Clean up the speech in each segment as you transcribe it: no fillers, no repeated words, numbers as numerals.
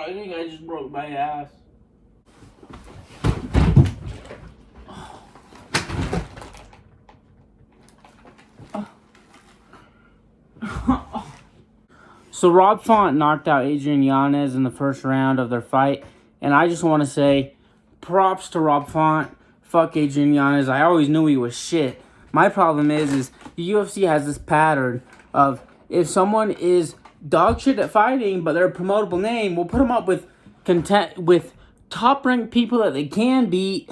I think I just broke my ass. So Rob Font knocked out Adrian Yanez in the first round of their fight. And I just want to say, props to Rob Font. Fuck Adrian Yanez. I always knew he was shit. My problem is the UFC has this pattern of if someone is dog shit at fighting, but they're a promotable name, we'll put them up with top-ranked people that they can beat,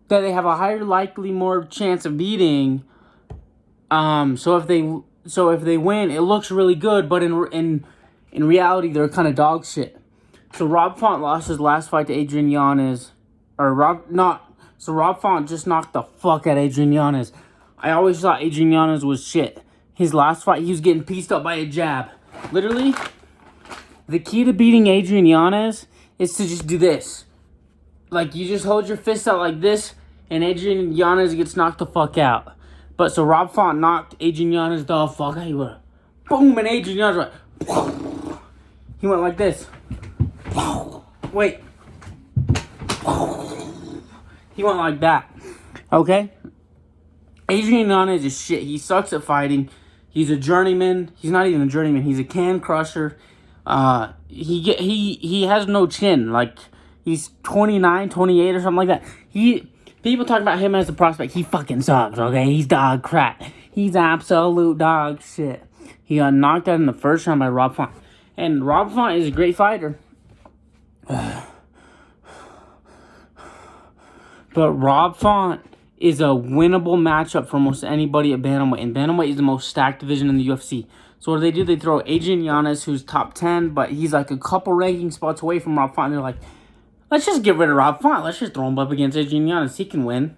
that they have a higher likely more chance of beating. So if they win, it looks really good, but in reality, they're kind of dog shit. So Rob Font lost his last fight to Adrian Yanez, So Rob Font just knocked the fuck out of Adrian Yanez. I always thought Adrian Yanez was shit. His last fight, he was getting pieced up by a jab. Literally, the key to beating Adrian Yanez is to just do this. Like, you just hold your fist out like this, and Adrian Yanez gets knocked the fuck out. But so Rob Font knocked Adrian Yanez the fuck out. He went, boom, and Adrian Yanez went, he went like this. Wait. He went like that. Okay? Adrian Yanez is shit. He sucks at fighting. He's a journeyman. He's not even a journeyman. He's a can crusher. He has no chin. Like, he's 29, 28 or something like that. People talk about him as a prospect. He fucking sucks, okay? He's dog crap. He's absolute dog shit. He got knocked out in the first round by Rob Font. And Rob Font is a great fighter. But Rob Font is a winnable matchup for almost anybody at bantamweight. And bantamweight is the most stacked division in the UFC. So what do? They throw Adrian Yanez, who's top 10, but he's like a couple ranking spots away from Rob Font. And they're like, let's just get rid of Rob Font. Let's just throw him up against Adrian Yanez. He can win.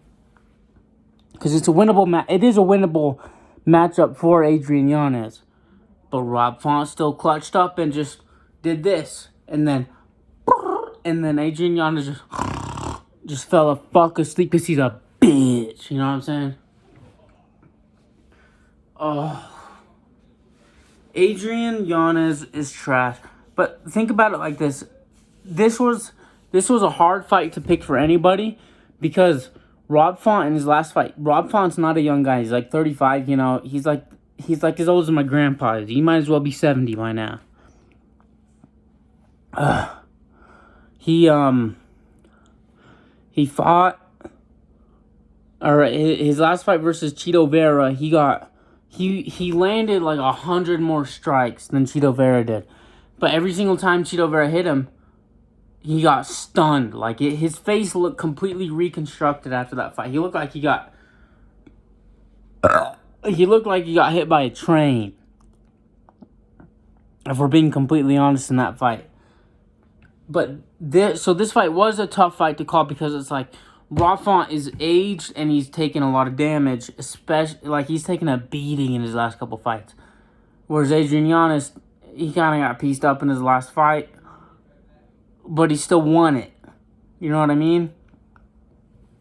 Because it's a winnable it is a winnable matchup for Adrian Yanez. But Rob Font still clutched up and just did this. And then Adrian Yanez just fell the fuck asleep because he's a bitch. You know what I'm saying? Oh. Adrian Yanez is trash. But think about it like this. This was a hard fight to pick for anybody because Rob Font in his last fight, Rob Font's not a young guy. He's like 35, you know. He's like as old as my grandpa is. He might as well be 70 by now. He fought, or his last fight versus Chito Vera, he landed like 100 more strikes than Chito Vera did. But every single time Chito Vera hit him, he got stunned. Like, his face looked completely reconstructed after that fight. He looked like he got hit by a train. If we're being completely honest in that fight. But this fight was a tough fight to call because it's like Rob Font is aged and he's taken a lot of damage, especially like he's taken a beating in his last couple fights. Whereas Adrian Yanez, he kind of got pieced up in his last fight, but he still won it. You know what I mean?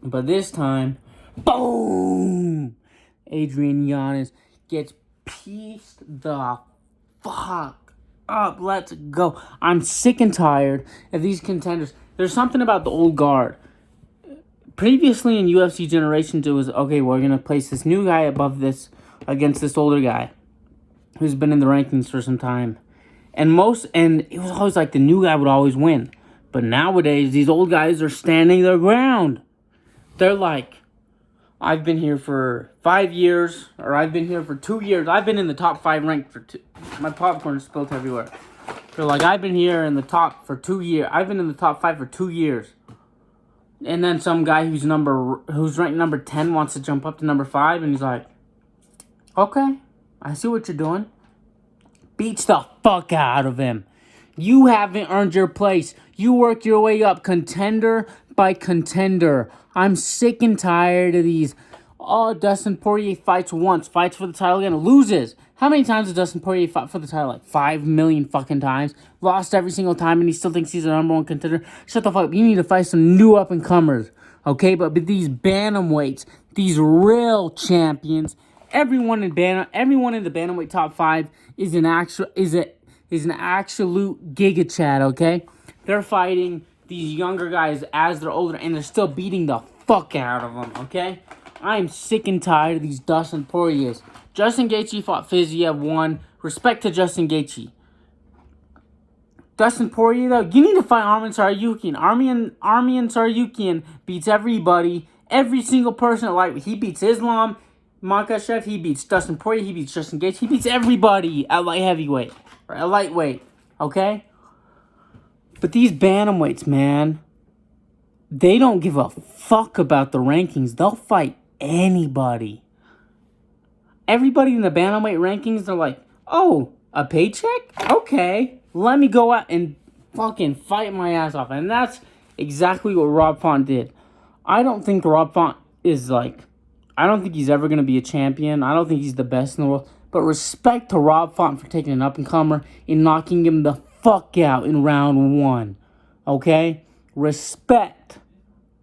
But this time, boom! Adrian Yanez gets pieced the fuck up. Let's go. I'm sick and tired of these contenders. There's something about the old guard. Previously in UFC generations, it was, okay, we're going to place this new guy above this against this older guy who's been in the rankings for some time. And it was always like the new guy would always win. But nowadays, these old guys are standing their ground. They're like, I've been here for 5 years, or I've been here for 2 years. I've been in the top 5 ranked for 2. My popcorn is spilled everywhere. They're like, I've been here in the top for 2 years. I've been in the top 5 for 2 years. And then some guy who's ranked number 10 wants to jump up to number 5, and he's like, okay, I see what you're doing. Beats the fuck out of him. You haven't earned your place. You work your way up contender by contender. I'm sick and tired of these. Oh, Dustin Poirier fights once, fights for the title again, loses. How many times has Dustin Poirier fought for the title? Like 5 million fucking times. Lost every single time, and he still thinks he's the number 1 contender. Shut the fuck up. You need to fight some new up-and-comers. Okay? But these bantamweights, these real champions, everyone in the bantamweight top 5 is an absolute giga chad, okay? They're fighting these younger guys as they're older, and they're still beating the fuck out of them, okay? I am sick and tired of these Dustin Poiriers. Justin Gaethje fought Fiziev, won. Respect to Justin Gaethje. Dustin Poirier, though, you need to fight Arman Tsarukyan. Arman Tsarukyan beats everybody, every single person at lightweight. He beats Islam Makhachev, he beats Dustin Poirier, he beats Justin Gaethje, he beats everybody at light heavyweight, or at lightweight, okay? But these bantamweights, man, they don't give a fuck about the rankings. They'll fight anybody. Everybody in the bantamweight rankings, they're like, oh, a paycheck? Okay, let me go out and fucking fight my ass off. And that's exactly what Rob Font did. I don't think Rob Font is like, I don't think he's ever going to be a champion. I don't think he's the best in the world. But respect to Rob Font for taking an up-and-comer and knocking him the fuck out in round 1. Okay? Respect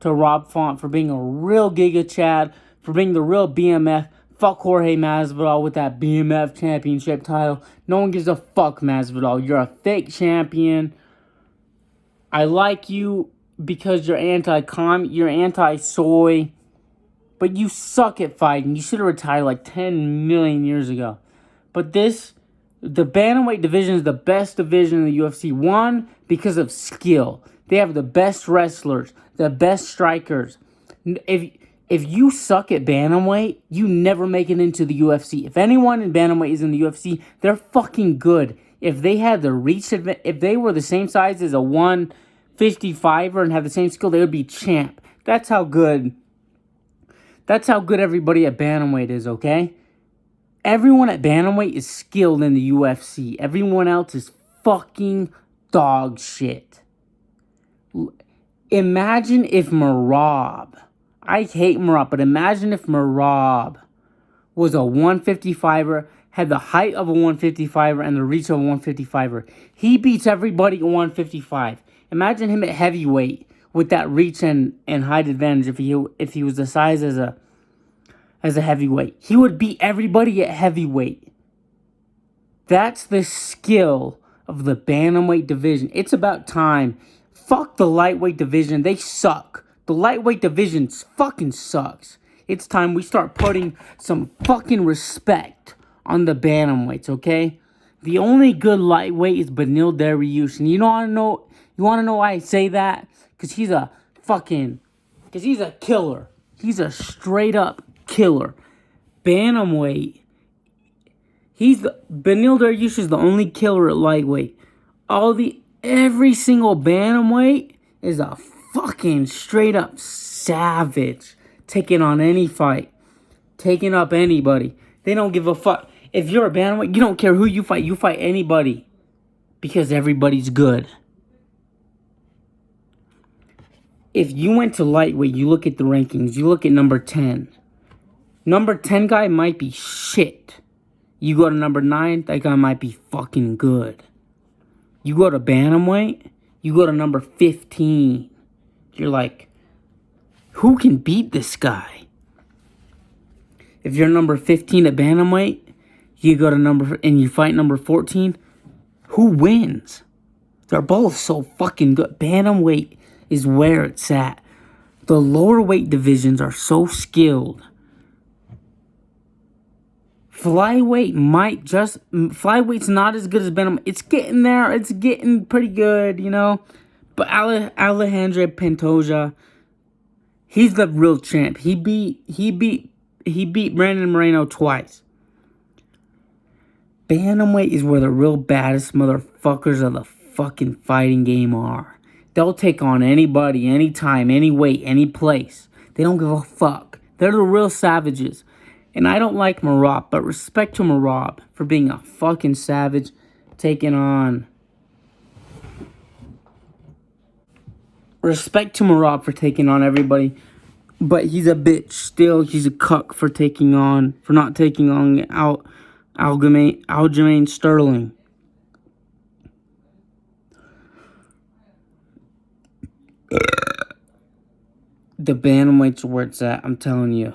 to Rob Font for being a real Giga Chad, for being the real BMF. Fuck Jorge Masvidal with that BMF championship title. No one gives a fuck, Masvidal. You're a fake champion. I like you because you're anti-com, you're anti-soy, but you suck at fighting. You should have retired like 10 million years ago. But the bantamweight division is the best division in the UFC. One, because of skill. They have the best wrestlers, the best strikers. If you suck at bantamweight, you never make it into the UFC. If anyone in bantamweight is in the UFC, they're fucking good. If they had the reach, if they were the same size as a 155er and had the same skill, they would be champ. That's how good everybody at bantamweight is, okay? Everyone at bantamweight is skilled in the UFC. Everyone else is fucking dog shit. Imagine if Merab, I hate Merab, but imagine if Merab was a 155er, had the height of a 155er and the reach of a 155er. He beats everybody at 155. Imagine him at heavyweight with that reach and height advantage if he was the size as a heavyweight. He would beat everybody at heavyweight. That's the skill of the bantamweight division. It's about time. Fuck the lightweight division. They suck. The lightweight division fucking sucks. It's time we start putting some fucking respect on the bantamweights, okay? The only good lightweight is Beneil Dariush. And you want to know why I say that? Because he's a killer. He's a straight up killer. Bantamweight, Beneil Dariush is the only killer at lightweight. Every single bantamweight is a fucking straight up savage, taking on any fight, taking up anybody. They don't give a fuck. If you're a bantamweight, you don't care who you fight anybody, because everybody's good. If you went to lightweight, you look at the rankings, you look at number 10. Number 10 guy might be shit. You go to number 9, that guy might be fucking good. You go to bantamweight, you go to number 15. You're like, who can beat this guy? If you're number 15 at bantamweight, you go to and you fight number 14, who wins? They're both so fucking good. Bantamweight is where it's at. The lower weight divisions are so skilled. Flyweight's not as good as bantamweight. It's getting there. It's getting pretty good, you know. But Alejandro Pantoja, he's the real champ. He beat Brandon Moreno twice. Bantamweight is where the real baddest motherfuckers of the fucking fighting game are. They'll take on anybody, anytime, any weight, any place. They don't give a fuck. They're the real savages. And I don't like Merab, but respect to Merab for being a fucking savage, taking on... Respect to Merab for taking on everybody, but he's a bitch still. He's a cuck for not taking on Aljamain Sterling. The bantamweight's where it's at, I'm telling you.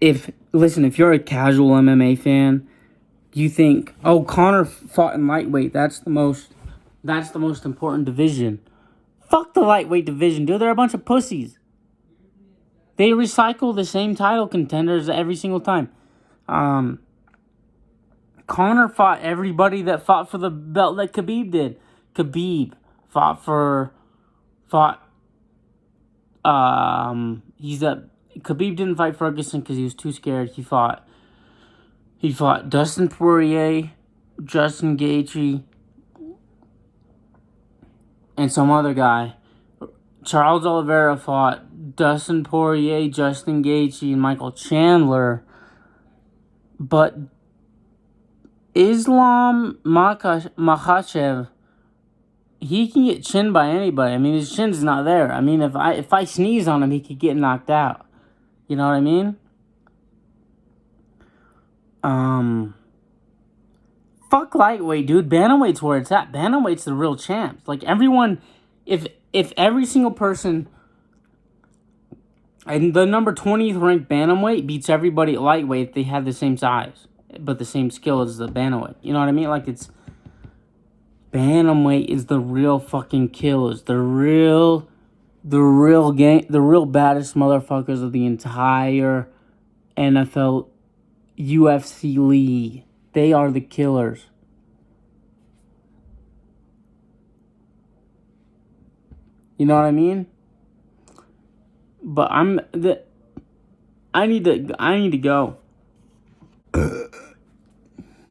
If you're a casual MMA fan, You think, oh, Conor fought in lightweight. That's the most important division. Fuck the lightweight division, dude. They're a bunch of pussies. They recycle the same title contenders every single time. Conor fought everybody that fought for the belt that Khabib did. Khabib fought. Khabib didn't fight Ferguson because he was too scared. He fought Dustin Poirier, Justin Gaethje, and some other guy. Charles Oliveira fought Dustin Poirier, Justin Gaethje, and Michael Chandler. But Islam Makhachev, he can get chinned by anybody. I mean, his chin's not there. I mean, if I sneeze on him, he could get knocked out. You know what I mean? Fuck lightweight, dude. Bantamweight's where it's at. Bantamweight's the real champs. Like, everyone, if every single person and the number 20th ranked bantamweight beats everybody at lightweight, they have the same size, but the same skill as the bantamweight. You know what I mean? Like, it's bantamweight is the real fucking killers. The real baddest motherfuckers of the entire NFL UFC league. They are the killers. You know what I mean? But I need to go.